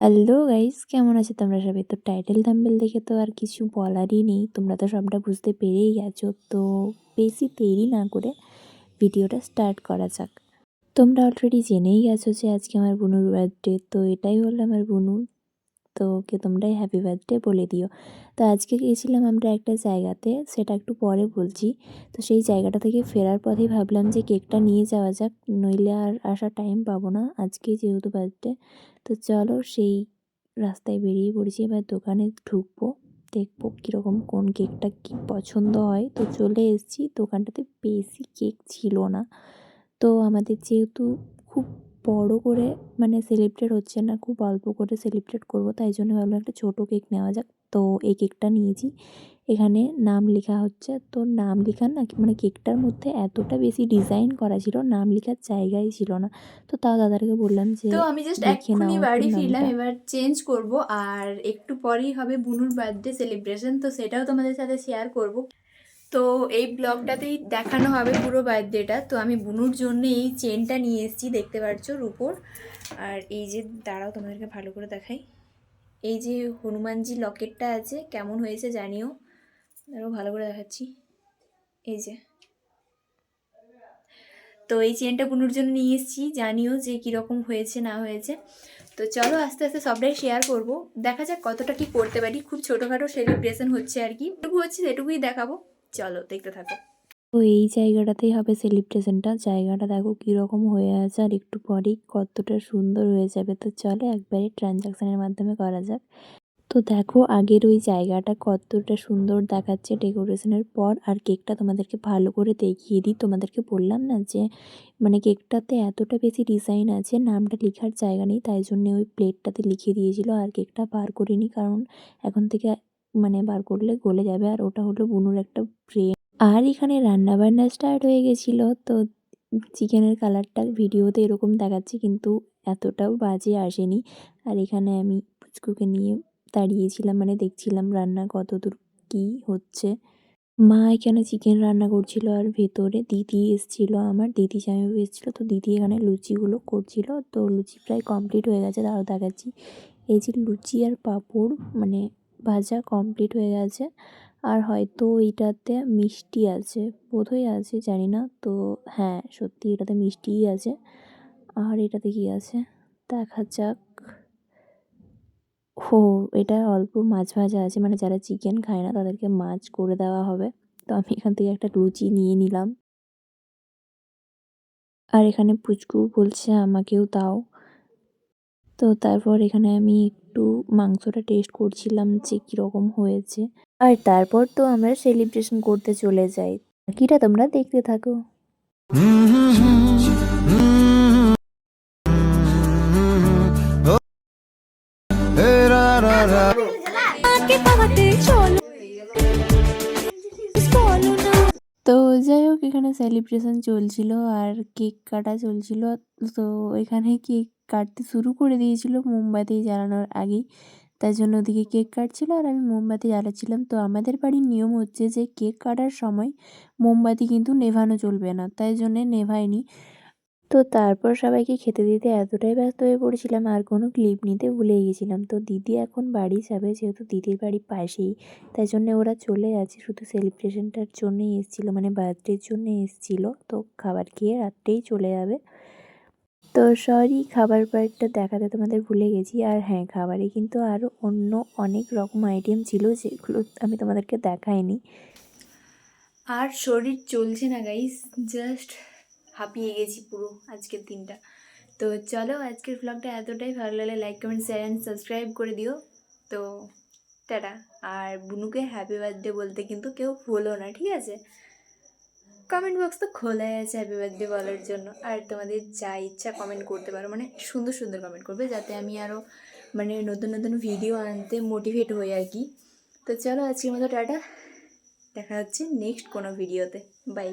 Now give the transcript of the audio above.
Hello guys, কেমন আছো তোমরা সবাই? তো টাইটেল থাম্বনেল দেখে তো আর কিছু বলারই নেই, তোমরা তো সবটা বুঝতে পেরেই গেছো। তো বেশি দেরি না করে ভিডিওটা স্টার্ট করা যাক। তোমরা অলরেডি জেনেই গেছো যে আজকে আমার বুনুর বার্থডে। তো এটাই হলো আমার বুনু, তো ওকে তোমরাই হ্যাপি বার্থডে বলে দিও। তো আজকে গিয়েছিলাম আমরা একটা জায়গাতে, সেটা একটু পরে বলছি। তো সেই জায়গাটা থেকে ফেরার পথেই ভাবলাম যে কেকটা নিয়ে যাওয়া যাক, নইলে আর আসার টাইম পাবো না আজকে যেহেতু বার্থডে। তো চলো সেই রাস্তায় বেরিয়ে পড়েছি, এবার দোকানে ঢুকবো, দেখবো কীরকম কোন কেকটা কী পছন্দ হয়। তো চলে এসেছি দোকানটাতে, বেশি কেক ছিল না। তো আমাদের যেহেতু খুব বড় করে সেলিব্রেট হচ্ছে না, খুব অল্প করে সেলিব্রেট করব, তাই জন্য ভাবলাম একটা ছোটো কেক নেওয়া যাক। তো এই কেকটা নিয়েছি। এখানে নাম লেখা হচ্ছে, তো নাম লেখার না কেকটার মধ্যে এতটা বেশি ডিজাইন করা ছিল, নাম লেখার জায়গাই ছিল না। তো তাও দাদাকে বললাম যে তো আমি জাস্ট লিখে এক্ষুনি নাও একটু বাড়ি ফিরলাম, নামটা। এবার চেঞ্জ করব। আর একটু পরেই হবে বুনুর বার্থডে সেলিব্রেশন, তো সেটাও তোমাদের সাথে শেয়ার করব। তো এই ব্লগটাতেই দেখানো হবে পুরো বার্থডেটা। তো আমি বুনুর জন্য এই চেনটা নিয়ে এসেছি, দেখতে পাচ্ছ রূপোর। আর এই যে দাঁড়াও তোমাদেরকে ভালো করে দেখাই, এই যে হনুমানজি লকেটটা আছে, কেমন হয়েছে জানিও। আরও ভালো করে দেখাচ্ছি, এই যে। তো এই চেনটা বুনুর জন্য নিয়ে এসেছি, জানিও যে কীরকম হয়েছে না হয়েছে। তো চলো আস্তে আস্তে সবটাই শেয়ার করব, দেখা যাক কতটা কি করতে পারি। খুব ছোটোখাটো সেলিব্রেশন হচ্ছে আর কি, যেটুকু হচ্ছে সেটুকুই দেখাবো। চলো দেখতে থাকো। তো এই জায়গাটাতেই হবে সেলিব্রেশনটা, জায়গাটা দেখো কীরকম হয়ে আছে, আর একটু পরেই কতটা সুন্দর হয়ে যাবে। তো চলো একবারে ট্রানজ্যাকশানের মাধ্যমে করা যাক। তো দেখো আগের ওই জায়গাটা কতটা সুন্দর দেখাচ্ছে ডেকোরেশনের পর। আর কেকটা তোমাদেরকে ভালো করে দেখিয়ে দিই, তোমাদেরকে বললাম না যে কেকটাতে এতটা বেশি ডিজাইন আছে, নামটা লেখার জায়গা নেই, তাই জন্যে ওই প্লেটটাতে লিখে দিয়েছিল। আর কেকটা বার করিনি, কারণ এখন থেকে বার করলে গলে যাবে। আর ওটা হলো বুনুর একটা ফ্রেন্ড। আর এখানে রান্নাবান্না স্টার্ট হয়ে গেছিলো। তো চিকেনের কালারটা ভিডিওতে এরকম দেখাচ্ছে, কিন্তু এতটাও বাজে আসেনি। আর এখানে আমি পুচকুকে নিয়ে দাঁড়িয়েছিলাম, দেখছিলাম রান্না কতদূর কী হচ্ছে। মা এখানে চিকেন রান্না করছিল, আর ভেতরে দিদি এসেছিল, আমার দিদি জামাইবাবু এসেছিলো। তো দিদি এখানে লুচিগুলো করছিল। তো লুচি প্রায় কমপ্লিট হয়ে গেছে, তাও দেখাচ্ছি। এই যে লুচি আর পাঁপড় ভাজা কমপ্লিট হয়ে গেছে। আর হয়তো এইটাতে মিষ্টি আছে, বোধহয় আছে, জানি না। তো হ্যাঁ, সত্যি এটাতে মিষ্টিই আছে। আর এটাতে কি আছে দেখা যাক। ও, এটা অল্প মাছ ভাজা আছে, যারা চিকেন খায় না তাদেরকে মাছ করে দেওয়া হবে। তো আমি এখান থেকে একটা লুচি নিয়ে নিলাম। আর এখানে পুচকু বলছে আমাকেও দাও। তো তারপর এখানে আমি একটু মাংসটা টেস্ট করছিলাম যে কীরকম হয়েছে। আর তারপর তো আমরা সেলিব্রেশন করতে চলে যাই, বাকিটা তোমরা দেখতে থাকো। তো যাই হোক, এখানে সেলিব্রেশন চলছিল আর কেক কাটা চলছিল। তো এখানে কেক কাটতে শুরু করে দিয়েছিল মোমবাতি জ্বালানোর আগেই, তাই জন্য ওদিকে কেক কাটছিল আর আমি মোমবাতি জ্বালাচ্ছিলাম। তো আমাদের বাড়ির নিয়ম হচ্ছে যে কেক কাটার সময় মোমবাতি কিন্তু নেভানো চলবে না, তাই জন্যে নেভাইনি। তো তারপর সবাইকে খেতে দিতে এতটাই ব্যস্ত হয়ে পড়েছিলাম, আর কোনো ক্লিপ নিতে ভুলে গেছিলাম। তো দিদি এখন বাড়ি যাবে, যেহেতু দিদির বাড়ি পাশেই, তাই জন্য ওরা চলে যাচ্ছে। শুধু সেলিব্রেশনটার জন্যই এসেছিলো, বার্থডের জন্য এসেছিলো। তো খাবার খেয়ে রাত্রেই চলে যাবে। তো সরি, খাবার পার্টটা দেখাতে তোমাদের ভুলে গেছি। আর হ্যাঁ, খাবারে কিন্তু আরও অন্য অনেক রকম আইটেম ছিল, যেগুলো আমি তোমাদেরকে দেখাইনি। আর শরীর চলছে না গাইস, জাস্ট হাঁপিয়ে গেছি পুরো আজকের দিনটা। তো চলো আজকের ব্লগটা এতটাই, ভালো লাগলে like comment share and subscribe করে দিও। তো টাটা। আর বুনুকে হ্যাপি বার্থডে বলতে কিন্তু কেউ ভুলো না, ঠিক আছে? কমেন্ট বক্স তো খোলাই আছে হ্যাপি বার্থডে বলার জন্য। আর তোমাদের যা ইচ্ছা কমেন্ট করতে পারো, সুন্দর সুন্দর কমেন্ট করবে, যাতে আমি আরও নতুন নতুন ভিডিও আনতে মোটিভেট হই আর কি। তো চলো আজকের মতো টাটা, দেখা হচ্ছে নেক্সট কোনো ভিডিওতে। বাই।